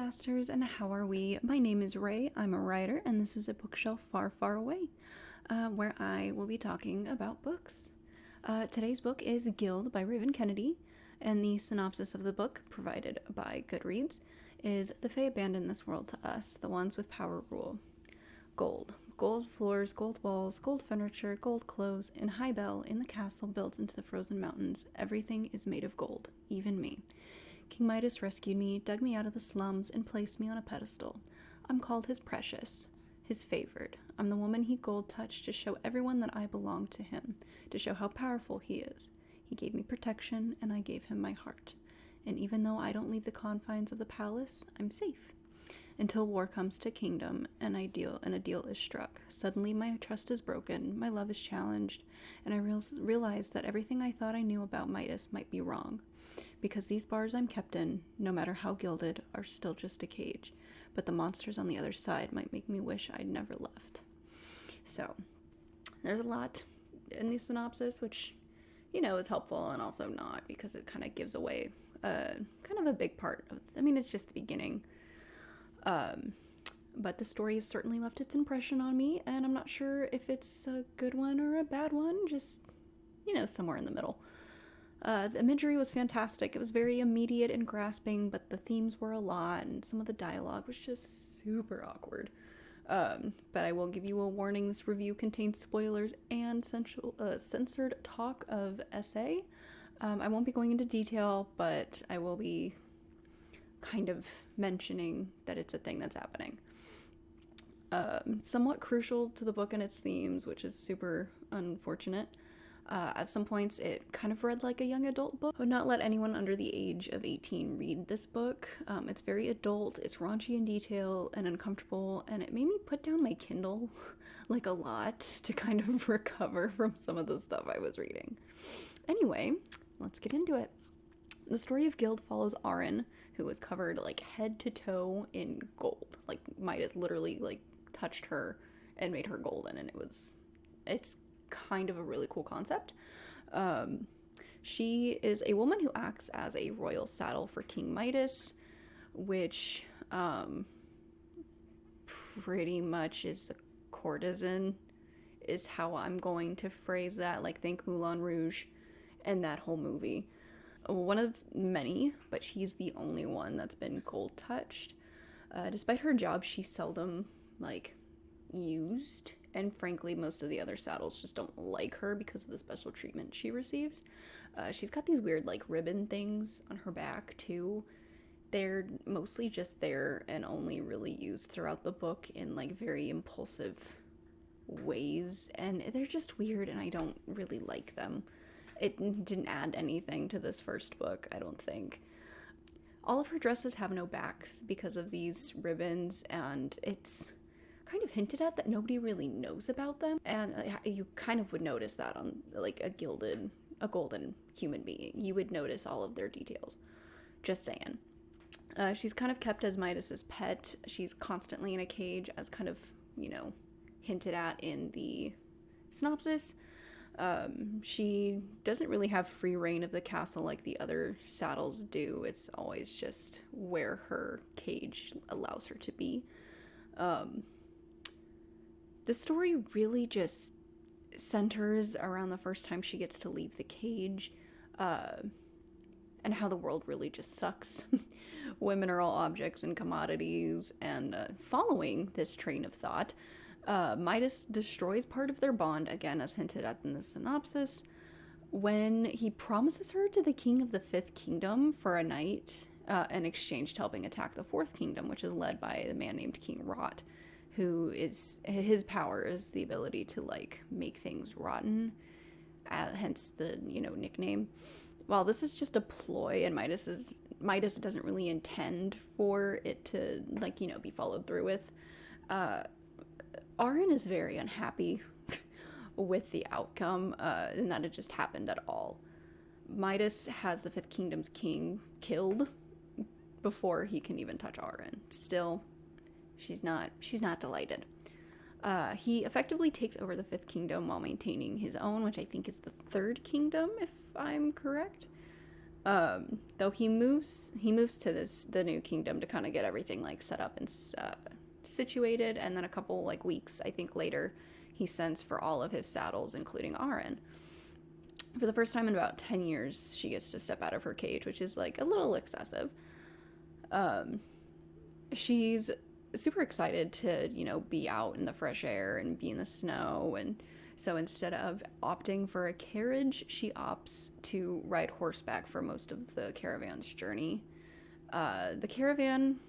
podcasters, and how are we? My name is Ray, I'm a writer, and this is a bookshelf far, far away, where I will be talking about books. Today's book is Gild by Raven Kennedy, and the synopsis of the book, provided by Goodreads, is "The Fae abandon this world to us, the ones with power rule. Gold. Gold floors, gold walls, gold furniture, gold clothes, in High Bell, in the castle built into the frozen mountains, everything is made of gold, even me. King Midas rescued me, dug me out of the slums, and placed me on a pedestal. I'm called his precious, his favored. I'm the woman he gold-touched to show everyone that I belong to him, to show how powerful he is. He gave me protection, and I gave him my heart. And even though I don't leave the confines of the palace, I'm safe. Until war comes to kingdom, and a deal is struck. Suddenly my trust is broken, my love is challenged, and I realize that everything I thought I knew about Midas might be wrong. Because these bars I'm kept in, no matter how gilded, are still just a cage. But the monsters on the other side might make me wish I'd never left." So, there's a lot in the synopsis, which, is helpful and also not, because it kind of gives away kind of a big part of, it's just the beginning. But the story has certainly left its impression on me, and I'm not sure if it's a good one or a bad one, just, somewhere in the middle. The imagery was fantastic. It was very immediate and grasping, but the themes were a lot, and some of the dialogue was just super awkward. But I will give you a warning: this review contains spoilers and censored talk of SA. I won't be going into detail, but I will be kind of mentioning that it's a thing that's happening. Somewhat crucial to the book and its themes, which is super unfortunate. At some points, it kind of read like a young adult book. I would not let anyone under the age of 18 read this book. It's very adult, it's raunchy in detail and uncomfortable, and it made me put down my Kindle like a lot to kind of recover from some of the stuff I was reading. Anyway, let's get into it. The story of Gild follows Aaron, who was covered like head to toe in gold. Like Midas literally like touched her and made her golden, and it's kind of a really cool concept. She is a woman who acts as a royal saddle for King Midas, which pretty much is a courtesan, is how I'm going to phrase that. Like, think Moulin Rouge and that whole movie. One of many, but she's the only one that's been gold touched. Despite her job, she's seldom used, and frankly most of the other saddles just don't like her because of the special treatment she receives. She's got these weird ribbon things on her back too. They're mostly just there and only really used throughout the book in very impulsive ways, and they're just weird, and I don't really like them. It didn't add anything to this first book, I don't think. All of her dresses have no backs because of these ribbons, and it's kind of hinted at that nobody really knows about them, and you kind of would notice that on a golden human being. You would notice all of their details. Just saying. She's kind of kept as Midas's pet. She's constantly in a cage, as kind of, hinted at in the synopsis. She doesn't really have free reign of the castle like the other saddles do. It's always just where her cage allows her to be. The story really just centers around the first time she gets to leave the cage, and how the world really just sucks. Women are all objects and commodities, and following this train of thought, Midas destroys part of their bond, again as hinted at in the synopsis, when he promises her to the king of the Fifth Kingdom for a night, in exchange to helping attack the Fourth Kingdom, which is led by a man named King Rot, who is, his power is the ability to make things rotten, hence the nickname. While this is just a ploy, and Midas doesn't really intend for it to be followed through with, Aaron is very unhappy with the outcome, and that it just happened at all. Midas has the Fifth Kingdom's king killed before he can even touch Aaron. Still, she's not delighted. He effectively takes over the Fifth Kingdom while maintaining his own, which I think is the Third Kingdom, if I'm correct. Though he moves to the new kingdom to kind of get everything like set up and situated, and then a couple like weeks I think later he sends for all of his saddles, including Aaron. For the first time in about 10 years, she gets to step out of her cage, which is like a little excessive. She's super excited to, be out in the fresh air and be in the snow. And so instead of opting for a carriage, she opts to ride horseback for most of the caravan's journey. And the caravan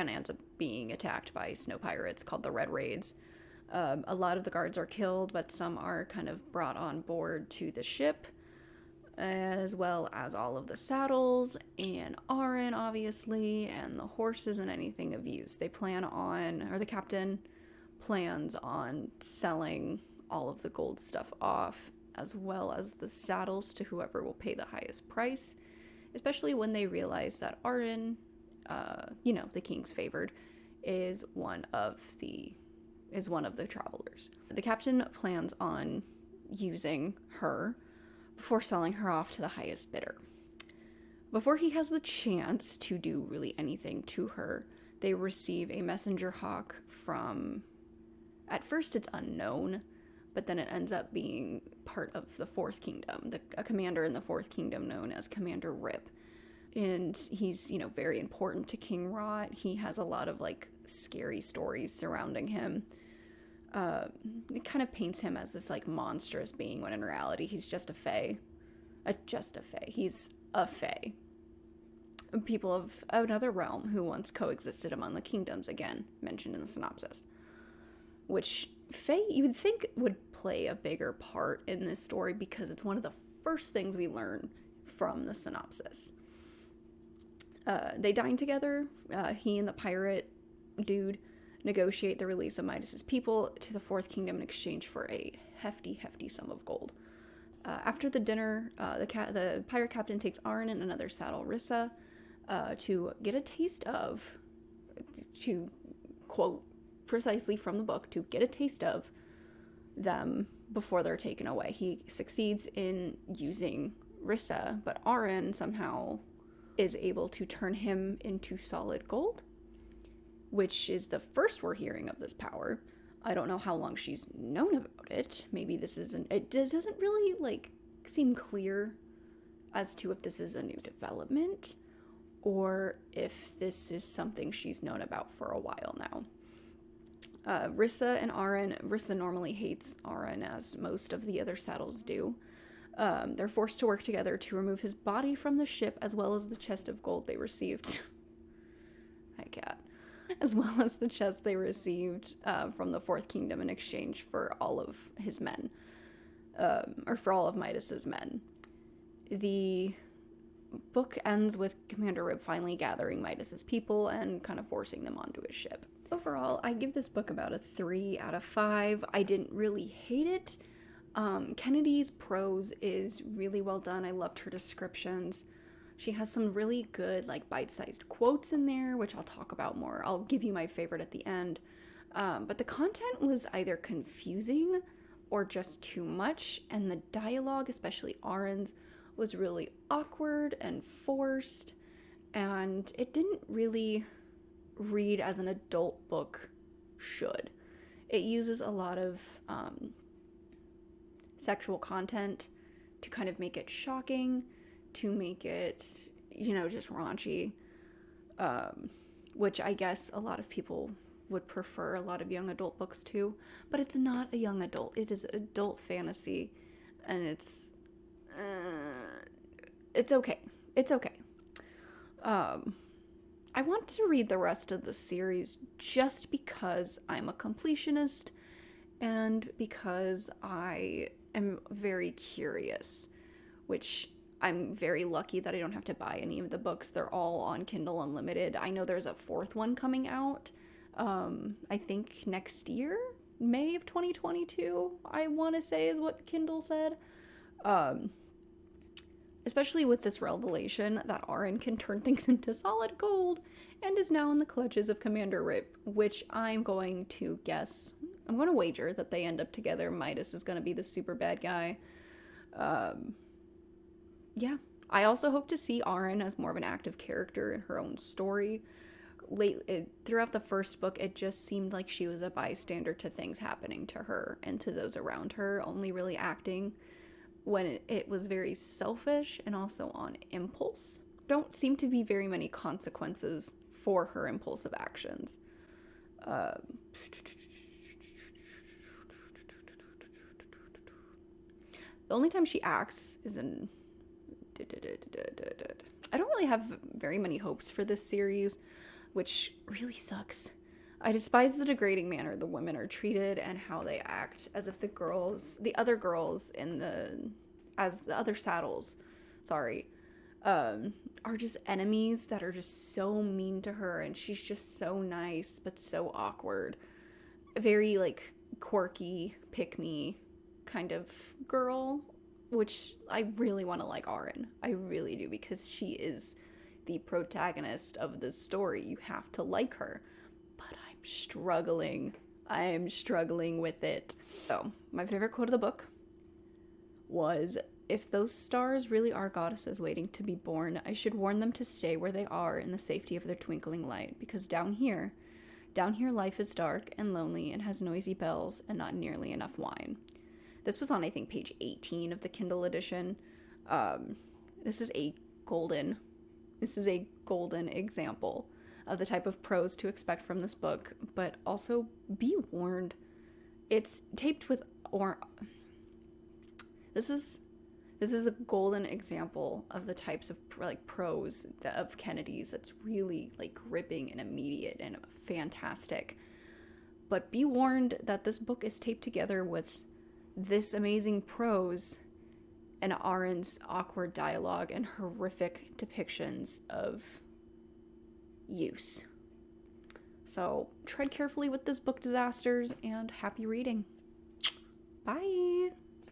ends up being attacked by snow pirates called the Red Raids. A lot of the guards are killed, but some are kind of brought on board to the ship, as well as all of the saddles and Aaron, obviously, and the horses and anything of use. The captain plans on selling all of the gold stuff off, as well as the saddles to whoever will pay the highest price, especially when they realize that Aaron, the king's favored, is one of the travelers. The captain plans on using her before selling her off to the highest bidder. Before he has the chance to do really anything to her, they receive a messenger hawk from, at first it's unknown, but then it ends up being part of the Fourth Kingdom, a commander in the Fourth Kingdom known as Commander Rip. And he's, very important to King Rot. He has a lot of, scary stories surrounding him. It kind of paints him as this, monstrous being, when in reality, he's just a fae. He's a fae. People of another realm who once coexisted among the kingdoms, again, mentioned in the synopsis. Which fae, you would think, would play a bigger part in this story because it's one of the first things we learn from the synopsis. They dine together. He and the pirate dude negotiate the release of Midas's people to the Fourth Kingdom in exchange for a hefty sum of gold. After the dinner, the pirate captain takes Aaron and another saddle, Risa, to get a taste of, to quote precisely from the book, to get a taste of them before they're taken away. He succeeds in using Risa, but Aaron somehow is able to turn him into solid gold, which is the first we're hearing of this power. I don't know how long she's known about it. Maybe it doesn't really, seem clear as to if this is a new development or if this is something she's known about for a while now. Risa and Aaron, Risa normally hates Aaron, as most of the other saddles do. They're forced to work together to remove his body from the ship, as well as the chest of gold they received. Hi, cat. As well as the chest they received from the Fourth Kingdom in exchange for all of his men, or for all of Midas's men. The book ends with Commander Rib finally gathering Midas's people and kind of forcing them onto his ship. Overall, I give this book about a 3 out of 5. I didn't really hate it. Kennedy's prose is really well done. I loved her descriptions. She has some really good, bite-sized quotes in there, which I'll talk about more. I'll give you my favorite at the end. But the content was either confusing or just too much, and the dialogue, especially Aaron's, was really awkward and forced, and it didn't really read as an adult book should. It uses a lot of sexual content to kind of make it shocking, to make it, just raunchy, which I guess a lot of people would prefer a lot of young adult books too, but it's not a young adult. It is adult fantasy, and it's okay. It's okay. I want to read the rest of the series just because I'm a completionist and because I am very curious, which I'm very lucky that I don't have to buy any of the books. They're all on Kindle Unlimited. I know there's a 4th one coming out, I think next year, May of 2022, I want to say is what Kindle said. Especially with this revelation that Aaron can turn things into solid gold and is now in the clutches of Commander Rip, which I'm going to guess I'm going to wager that they end up together. Midas is going to be the super bad guy. Um, yeah. I also hope to see Aaron as more of an active character in her own story. Throughout the first book, it just seemed like she was a bystander to things happening to her and to those around her, only really acting when it was very selfish and also on impulse. Don't seem to be very many consequences for her impulsive actions. Um, the only time she acts is in. I don't really have very many hopes for this series, which really sucks. I despise the degrading manner the women are treated and how they act, as if the other girls as the other saddles, sorry, are just enemies that are just so mean to her, and she's just so nice but so awkward. Very like quirky, pick me kind of girl, which I really want to like Aaron. I really do, because she is the protagonist of this story. You have to like her. But I'm struggling. I am struggling with it. So, my favorite quote of the book was, "If those stars really are goddesses waiting to be born, I should warn them to stay where they are in the safety of their twinkling light, because down here life is dark and lonely and has noisy bells and not nearly enough wine." This was on, I think, page 18 of the Kindle edition. This is a golden example of the type of prose to expect from this book, but also be warned. It's taped with This is a golden example of the types of like prose of Kennedy's that's really like gripping and immediate and fantastic. But be warned that this book is taped together with this amazing prose and Aaron's awkward dialogue and horrific depictions of use. So tread carefully with this book, disasters, and happy reading. Bye!